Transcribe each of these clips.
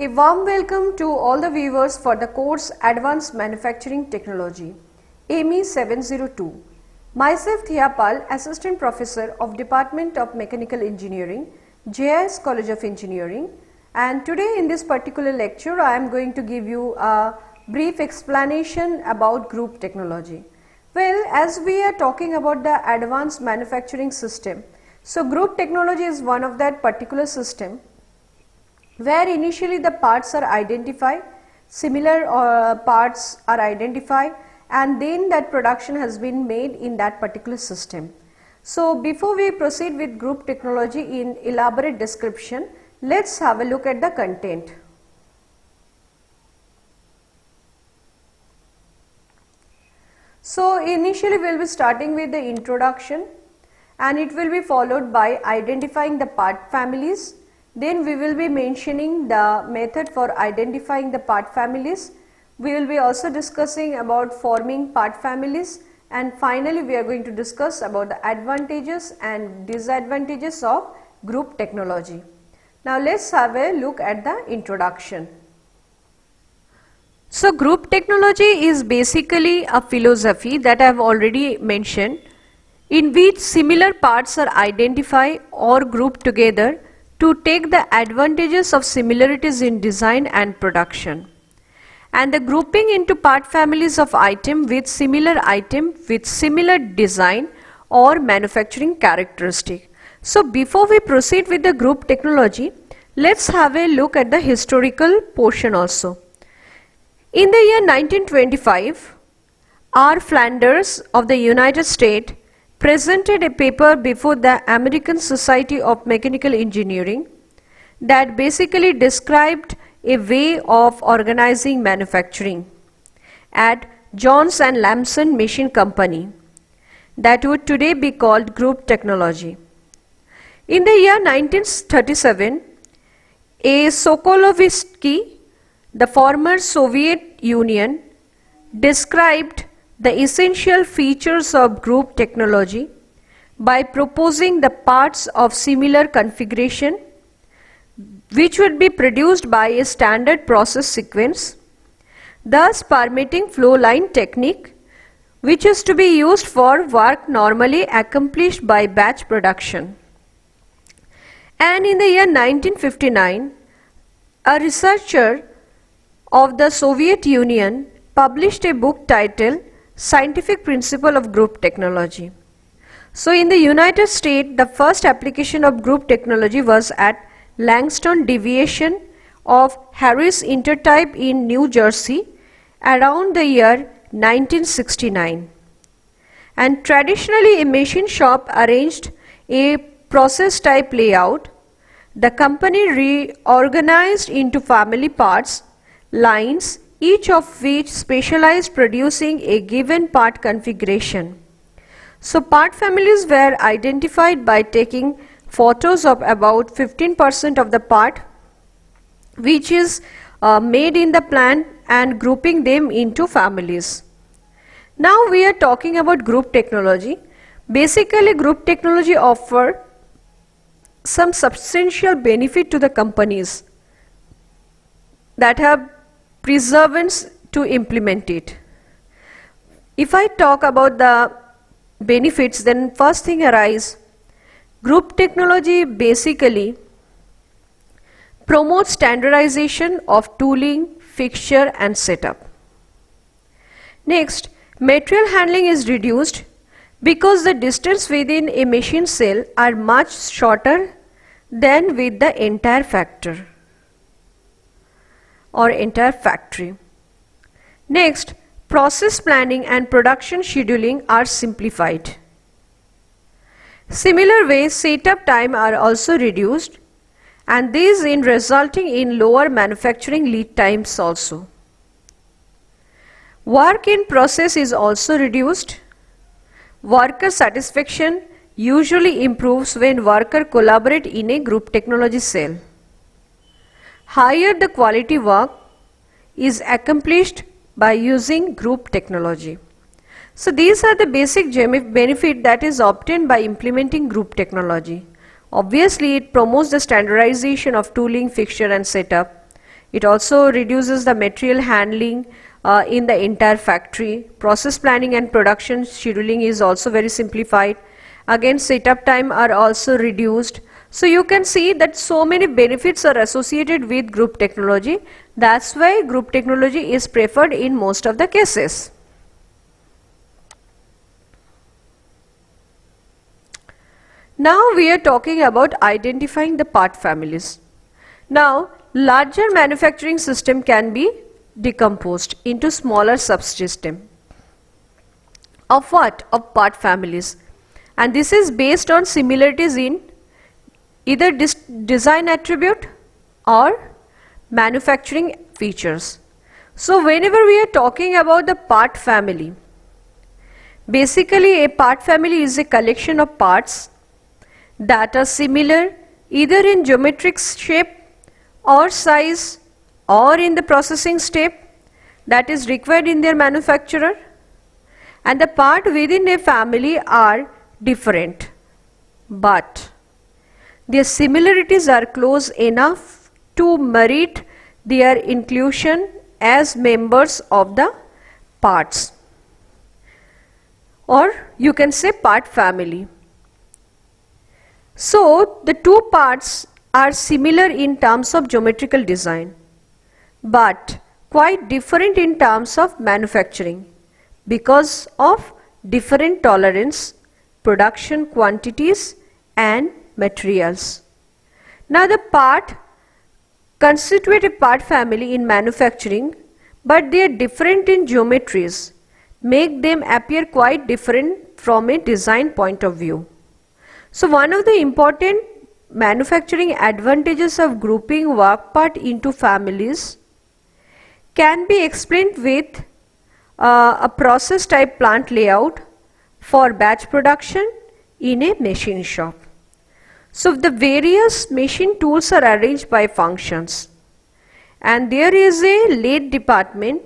A warm welcome to all the viewers for the course Advanced Manufacturing Technology, AME 702. Myself Thia Pal, Assistant Professor of Department of Mechanical Engineering, JIS College of Engineering, and today in this particular lecture I am going to give you a brief explanation about group technology. Well, as we are talking about the advanced manufacturing system, so group technology is one of that particular system where initially the parts are identified, similar parts are identified, and then that production has been made in that particular system. So before we proceed with group technology in elaborate description, let's have a look at the content. So initially we will be starting with the introduction, and it will be followed by identifying the part families. Then we will be mentioning the method for identifying the part families. We will be also discussing about forming part families, and finally we are going to discuss about the advantages and disadvantages of group technology. Now let's have a look at the introduction. So group technology is basically a philosophy that I have already mentioned, in which similar parts are identified or grouped together to take the advantages of similarities in design and production, and the grouping into part families of item with similar design or manufacturing characteristic. So before we proceed with the group technology, let's have a look at the historical portion also. In the year 1925, R. Flanders of the United States presented a paper before the American Society of Mechanical Engineering that basically described a way of organizing manufacturing at Jones and Lamson Machine Company that would today be called group technology. In the year 1937, A. Sokolovsky, the former Soviet Union, described the essential features of group technology by proposing the parts of similar configuration which would be produced by a standard process sequence, thus permitting flow line technique which is to be used for work normally accomplished by batch production. And in the year 1959, a researcher of the Soviet Union published a book titled Scientific Principle of Group Technology. So in the United States, the first application of group technology was at Langston Deviation of Harris Intertype in New Jersey around the year 1969. And traditionally a machine shop arranged a process type layout. The company reorganized into family parts, lines, each of which specialized producing a given part configuration. So part families were identified by taking photos of about 15% of the part which is made in the plant and grouping them into families. Now we are talking about group technology. Basically group technology offer some substantial benefit to the companies that have perseverance to implement it. If I talk about the benefits, then first thing arise, group technology basically promotes standardization of tooling, fixture and setup. Next, material handling is reduced because the distance within a machine cell are much shorter than with the entire factory. Next, process planning and production scheduling are simplified. Similar ways, setup time are also reduced, and these in resulting in lower manufacturing lead times also. Work in process is also reduced. Worker satisfaction usually improves when workers collaborate in a group technology cell. Higher the quality work is accomplished by using group technology. So these are the basic benefit that is obtained by implementing group technology. Obviously, it promotes the standardization of tooling, fixture and setup. It also reduces the material handling in the entire factory. Process planning and production scheduling is also very simplified. Again, setup time are also reduced. So you can see that so many benefits are associated with group technology. That's why group technology is preferred in most of the cases. Now we are talking about identifying the part families. Now, larger manufacturing system can be decomposed into smaller subsystem. Of what? Of part families. And this is based on similarities in either design attribute or manufacturing features. So whenever we are talking about the part family, basically a part family is a collection of parts that are similar either in geometric shape or size or in the processing step that is required in their manufacturer, and the part within a family are different, but their similarities are close enough to merit their inclusion as members of the parts, or you can say part family. So the two parts are similar in terms of geometrical design, but quite different in terms of manufacturing because of different tolerance, production quantities and materials. Now the part constitute a part family in manufacturing, but they are different in geometries, make them appear quite different from a design point of view. So one of the important manufacturing advantages of grouping work part into families can be explained with a process type plant layout for batch production in a machine shop. So the various machine tools are arranged by functions, and there is a lathe department,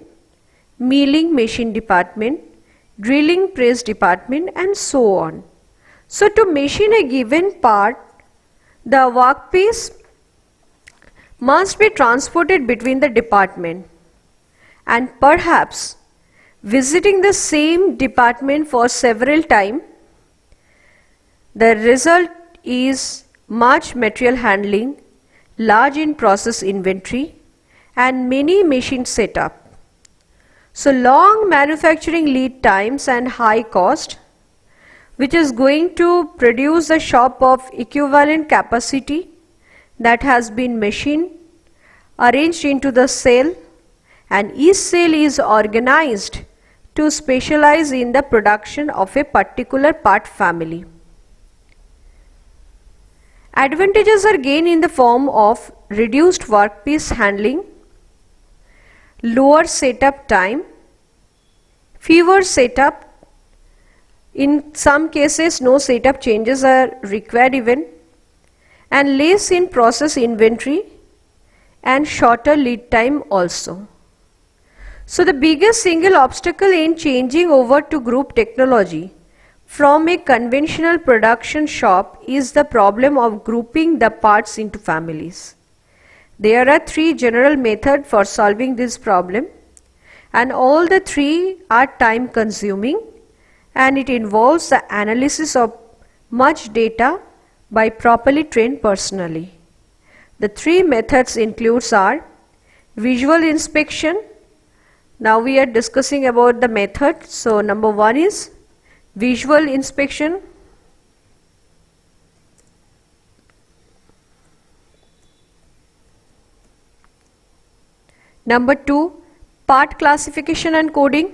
milling machine department, drilling press department and so on. So to machine a given part, the workpiece must be transported between the department, and perhaps visiting the same department for several times. The result is much material handling, large in process inventory and many machine setup. So long manufacturing lead times and high cost, which is going to produce a shop of equivalent capacity that has been machined, arranged into the cell, and each cell is organized to specialize in the production of a particular part family. Advantages are gained in the form of reduced workpiece handling, lower setup time, fewer setup. In some cases, no setup changes are required even, and less in process inventory and shorter lead time also. So the biggest single obstacle in changing over to group technology from a conventional production shop is the problem of grouping the parts into families. There are three general methods for solving this problem, and all the three are time consuming, and it involves the analysis of much data by properly trained personnel. The three methods includes are visual inspection. Now we are discussing about the method. So number one is visual inspection. Number two, part classification and coding.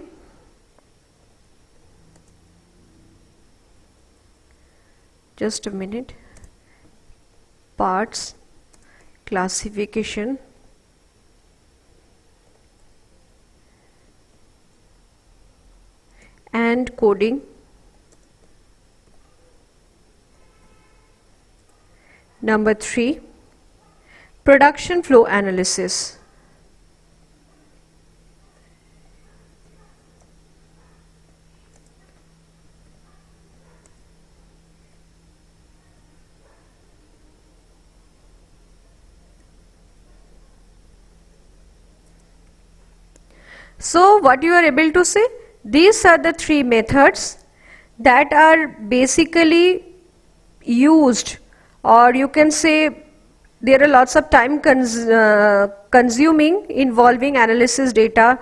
Just a minute. Parts classification and coding. Number three, production flow analysis. So what you are able to say? These are the three methods that are basically used, or you can say there are lots of time consuming involving analysis data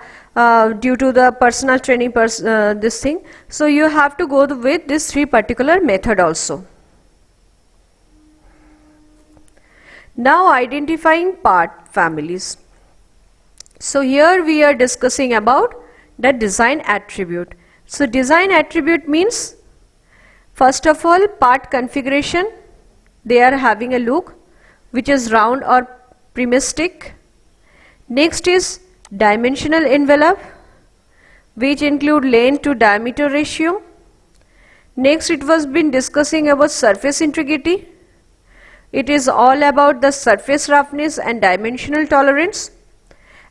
due to the personal training this thing. So you have to go with this three particular method also. Now identifying part families. So here we are discussing about the design attribute. So design attribute means, first of all, part configuration. They are having a look which is round or prismatic. Next is dimensional envelope, which include length to diameter ratio. Next, it was been discussing about surface integrity. It is all about the surface roughness and dimensional tolerance.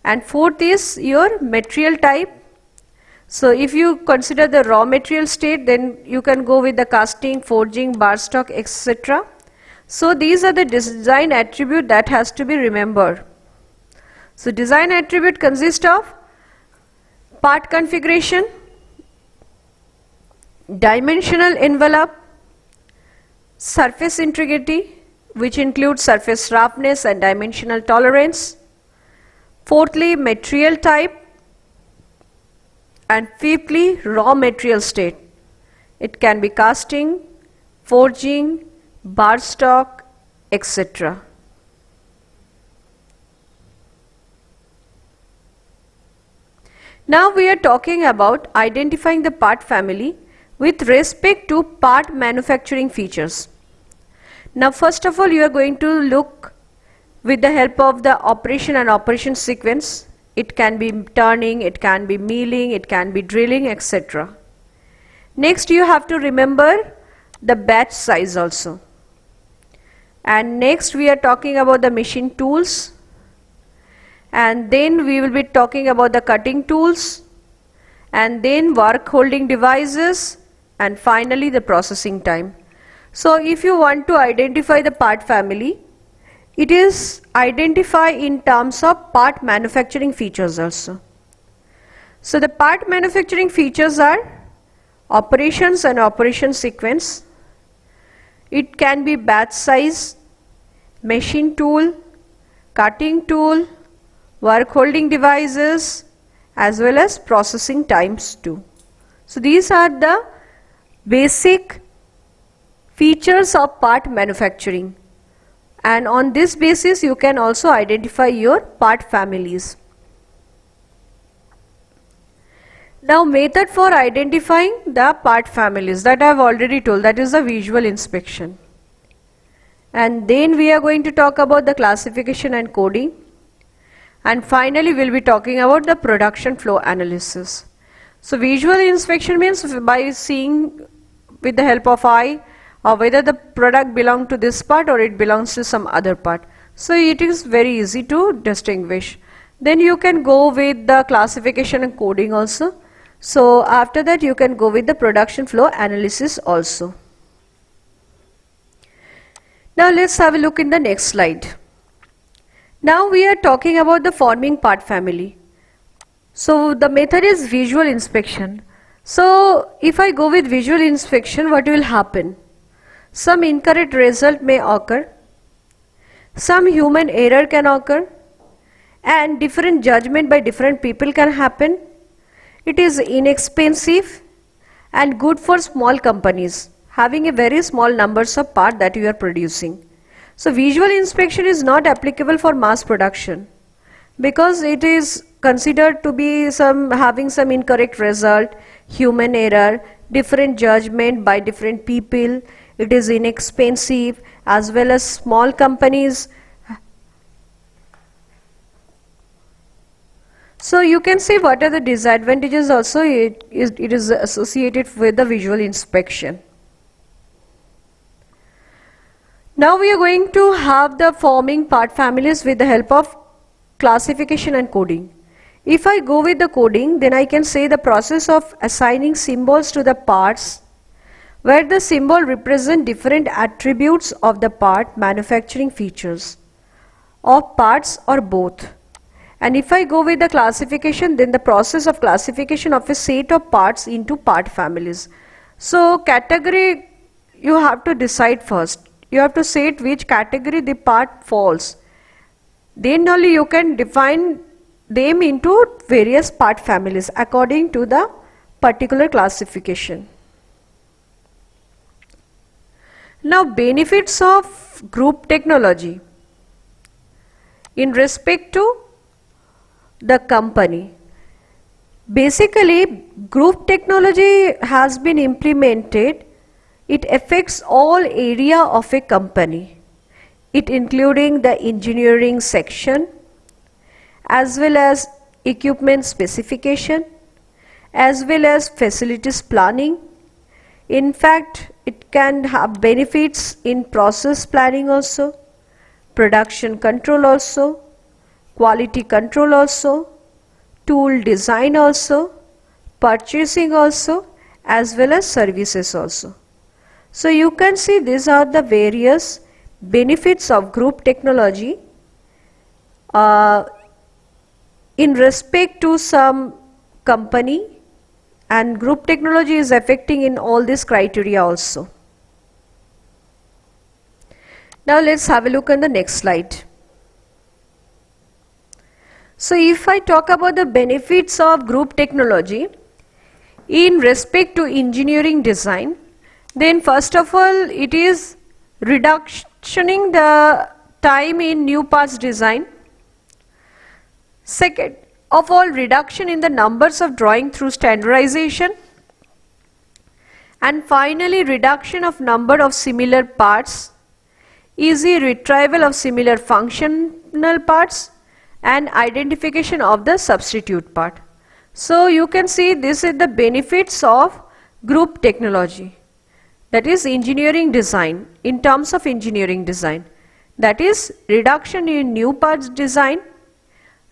And fourth is your material type. So if you consider the raw material state, then you can go with the casting, forging, bar stock, etc. So these are the design attribute that has to be remembered. So design attribute consists of part configuration, dimensional envelope, surface integrity, which includes surface roughness and dimensional tolerance. Fourthly, material type, and fifthly, raw material state. It can be casting, forging, bar stock, etc. Now we are talking about identifying the part family with respect to part manufacturing features. Now first of all, you are going to look with the help of the operation and operation sequence. It can be turning, it can be milling, it can be drilling, etc. Next, you have to remember the batch size also. And next we are talking about the machine tools, and then we will be talking about the cutting tools, and then work holding devices, and finally the processing time. So if you want to identify the part family, it is identified in terms of part manufacturing features also. So the part manufacturing features are operations and operation sequence. It can be batch size, machine tool, cutting tool, work holding devices, as well as processing times too. So these are the basic features of part manufacturing, and on this basis you can also identify your part families. Now method for identifying the part families, that I have already told, that is the visual inspection. And then we are going to talk about the classification and coding. And finally we will be talking about the production flow analysis. So visual inspection means by seeing with the help of eye whether the product belongs to this part or it belongs to some other part. So it is very easy to distinguish. Then you can go with the classification and coding also. So after that you can go with the production flow analysis also. Now let's have a look in the next slide. Now we are talking about the forming part family. So the method is visual inspection. So if I go with visual inspection, what will happen? Some incorrect result may occur, some human error can occur, and different judgment by different people can happen. It is inexpensive and good for small companies having a very small numbers of parts that you are producing. So visual inspection is not applicable for mass production because it is considered to be having some incorrect result, human error, different judgment by different people. It is inexpensive, as well as small companies. So you can see what are the disadvantages also. It is associated with the visual inspection. Now we are going to have the forming part families with the help of classification and coding. If I go with the coding, then I can say the process of assigning symbols to the parts, where the symbol represent different attributes of the part manufacturing features of parts or both, And if I go with the classification, then the process of classification of a set of parts into part families. So category you have to decide first. You have to say which category the part falls. Then only you can define them into various part families according to the particular classification. Now, benefits of group technology in respect to the company. Basically, group technology has been implemented. It affects all area of a company. It including the engineering section as well as equipment specification as well as facilities planning. In fact, it can have benefits in process planning also, production control also, quality control also, tool design also, purchasing also, as well as services also. So you can see these are the various benefits of group technology in respect to some company, and group technology is affecting in all these criteria also. Now let's have a look on the next slide. So if I talk about the benefits of group technology in respect to engineering design, then first of all it is reductioning the time in new parts design. Second of all, reduction in the numbers of drawing through standardization. And finally, reduction of number of similar parts, easy retrieval of similar functional parts, and identification of the substitute part. So you can see this is the benefits of group technology, that is engineering design, in terms of engineering design, that is reduction in new parts design,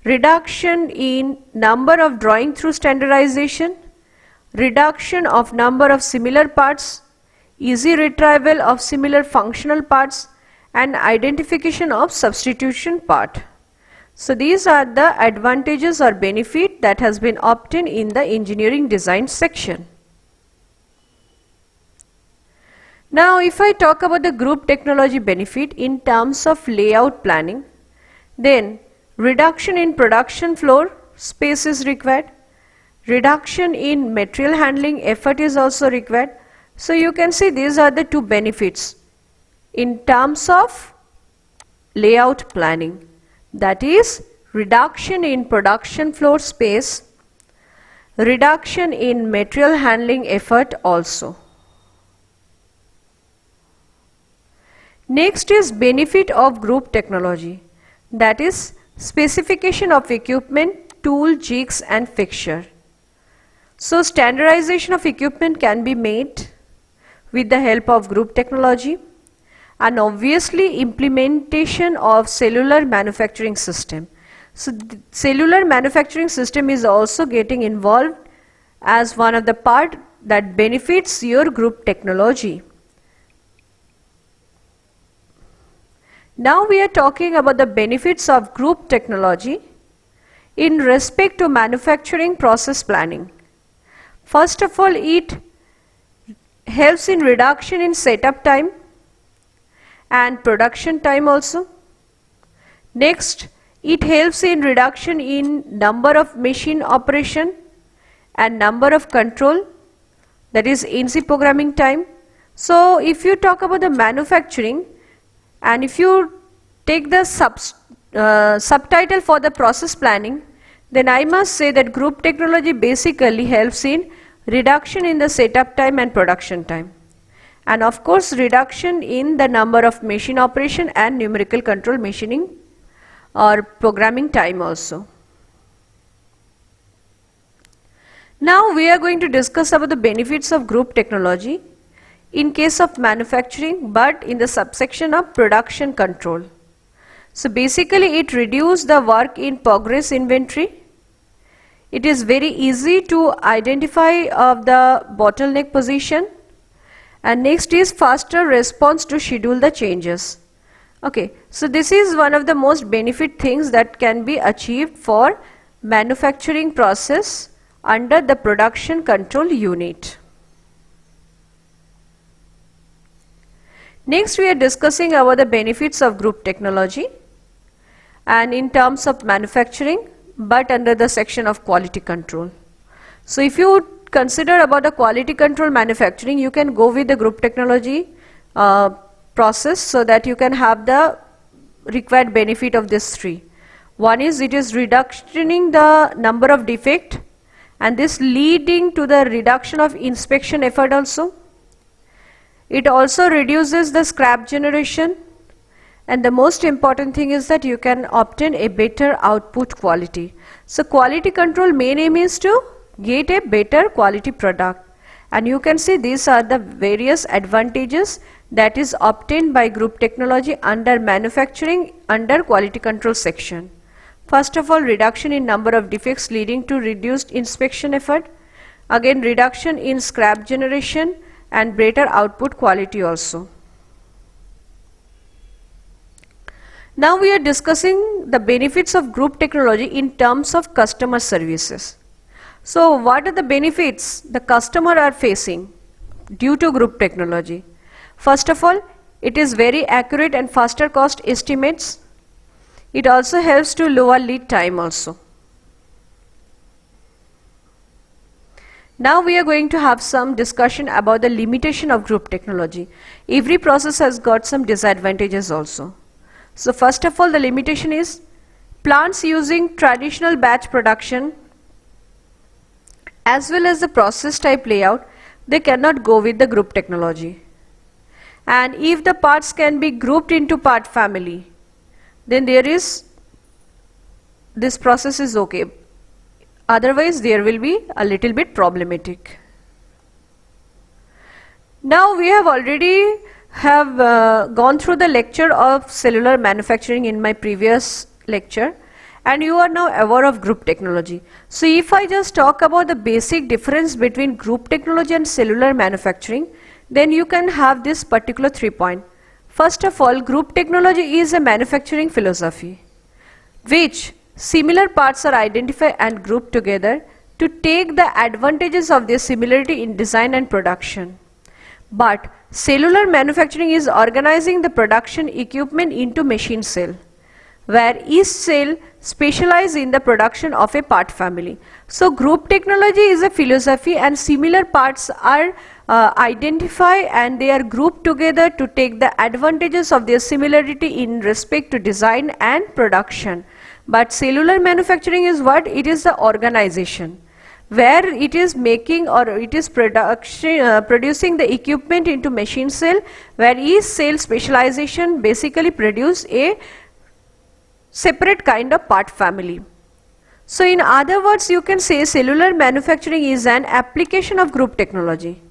reduction in number of drawing through standardization, reduction of number of similar parts, easy retrieval of similar functional parts, and identification of substitution part. So these are the advantages or benefit that has been obtained in the engineering design section. Now if I talk about the group technology benefit in terms of layout planning, then reduction in production floor space is required, reduction in material handling effort is also required. So you can see these are the two benefits in terms of layout planning, that is reduction in production floor space, reduction in material handling effort also. Next is benefit of group technology, that is specification of equipment, tool, jigs and fixture. So standardization of equipment can be made with the help of group technology, and obviously implementation of cellular manufacturing system. So cellular manufacturing system is also getting involved as one of the part that benefits your group technology. Now we are talking about the benefits of group technology in respect to manufacturing process planning. First of all, it helps in reduction in setup time and production time also. Next, it helps in reduction in number of machine operation and number of control, that is NC programming time. So if you talk about the manufacturing, and if you take the subtitle for the process planning, then I must say that group technology basically helps in reduction in the setup time and production time, and of course reduction in the number of machine operation and numerical control machining or programming time also. Now we are going to discuss about the benefits of group technology in case of manufacturing, but in the subsection of production control. So basically it reduces the work in progress inventory. It is very easy to identify of the bottleneck position, and next is faster response to schedule the changes. Okay, so this is one of the most benefit things that can be achieved for manufacturing process under the production control unit. Next we are discussing about the benefits of group technology and in terms of manufacturing, but under the section of quality control. So if you consider about the quality control manufacturing, you can go with the group technology process so that you can have the required benefit of these three. One is it is reducing the number of defect, and this leading to the reduction of inspection effort also. It also reduces the scrap generation, and the most important thing is that you can obtain a better output quality. So quality control main aim is to get a better quality product, and you can see these are the various advantages that is obtained by group technology under manufacturing under quality control section. First of all, reduction in number of defects leading to reduced inspection effort, again reduction in scrap generation and better output quality also. Now we are discussing the benefits of group technology in terms of customer services. So what are the benefits the customer are facing due to group technology? First of all, it is very accurate and faster cost estimates. It also helps to lower lead time also. Now we are going to have some discussion about the limitation of group technology. Every process has got some disadvantages also. So first of all, the limitation is plants using traditional batch production as well as the process type layout, they cannot go with the group technology. And if the parts can be grouped into part family, then this process is okay. Otherwise there will be a little bit problematic. Now we have already gone through the lecture of cellular manufacturing in my previous lecture, and you are now aware of group technology. So if I just talk about the basic difference between group technology and cellular manufacturing, then you can have this particular 3 points. First of all, group technology is a manufacturing philosophy which similar parts are identified and grouped together to take the advantages of their similarity in design and production. But cellular manufacturing is organizing the production equipment into machine cell, where each cell specializes in the production of a part family. So group technology is a philosophy and similar parts are identified and they are grouped together to take the advantages of their similarity in respect to design and production. But cellular manufacturing is what? It is the organization where it is making or it is producing the equipment into machine cell, where each cell specialization basically produce a separate kind of part family. So in other words, you can say cellular manufacturing is an application of group technology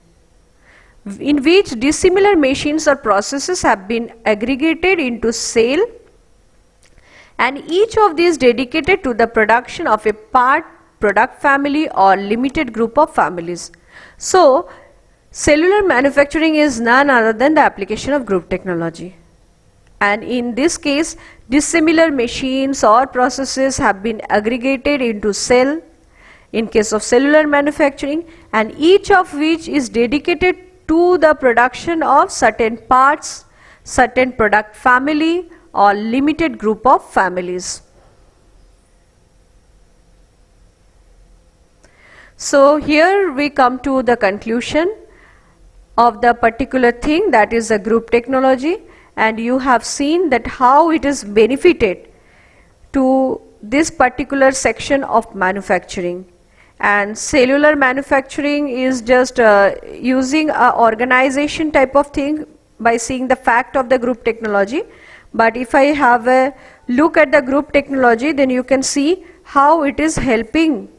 in which dissimilar machines or processes have been aggregated into cell, and each of these dedicated to the production of a product family or limited group of families. So cellular manufacturing is none other than the application of group technology, and in this case dissimilar machines or processes have been aggregated into cell in case of cellular manufacturing, and each of which is dedicated to the production of certain parts, certain product family or limited group of families. So here we come to the conclusion of the particular thing, that is a group technology, and you have seen that how it is benefited to this particular section of manufacturing. And cellular manufacturing is just using a organization type of thing by seeing the fact of the group technology. But if I have a look at the group technology, then you can see how it is helping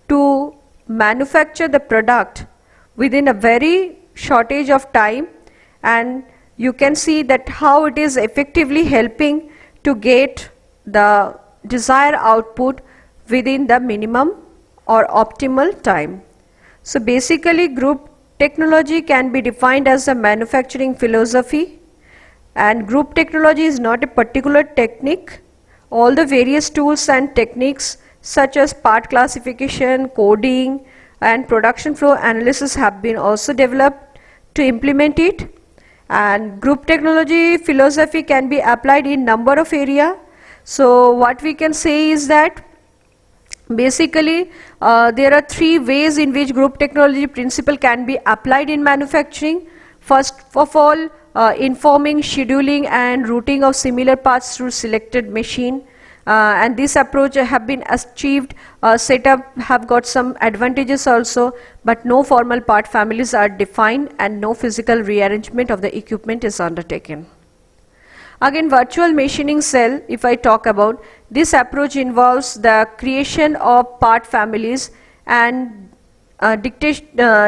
to manufacture the product within a very shortage of time, and you can see that how it is effectively helping to get the desired output within the minimum or optimal time. So basically group technology can be defined as a manufacturing philosophy And group technology is not a particular technique. All the various tools and techniques such as part classification, coding and production flow analysis have been also developed to implement it. And group technology philosophy can be applied in number of area. So what we can say is that basically there are three ways in which group technology principle can be applied in manufacturing. First of all, informing, scheduling and routing of similar parts through selected machine. And this approach have been achieved, setup have got some advantages also, but no formal part families are defined and no physical rearrangement of the equipment is undertaken. Again, virtual machining cell, if I talk about, this approach involves the creation of part families and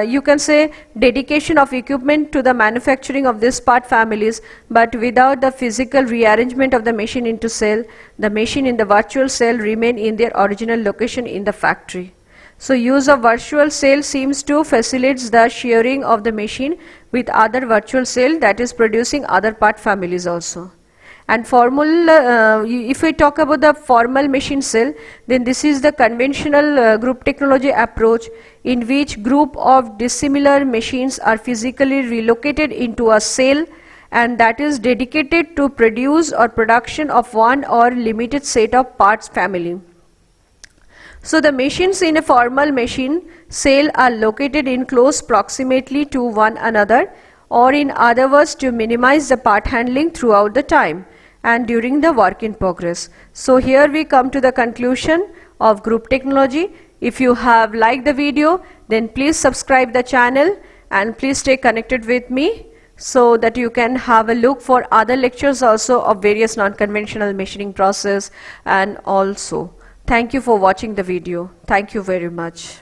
you can say dedication of equipment to the manufacturing of this part families, but without the physical rearrangement of the machine into cell, the machine in the virtual cell remain in their original location in the factory. So use of virtual cell seems to facilitate the sharing of the machine with other virtual cell that is producing other part families also. And if we talk about the formal machine cell, then this is the conventional group technology approach in which group of dissimilar machines are physically relocated into a cell and that is dedicated to produce or production of one or limited set of parts family. So the machines in a formal machine cell are located in close proximity to one another, or in other words to minimize the part handling throughout the time and during the work in progress. So here we come to the conclusion of group technology. If you have liked the video, then please subscribe the channel and please stay connected with me so that you can have a look for other lectures also of various non-conventional machining process. And also thank you for watching the video. Thank you very much.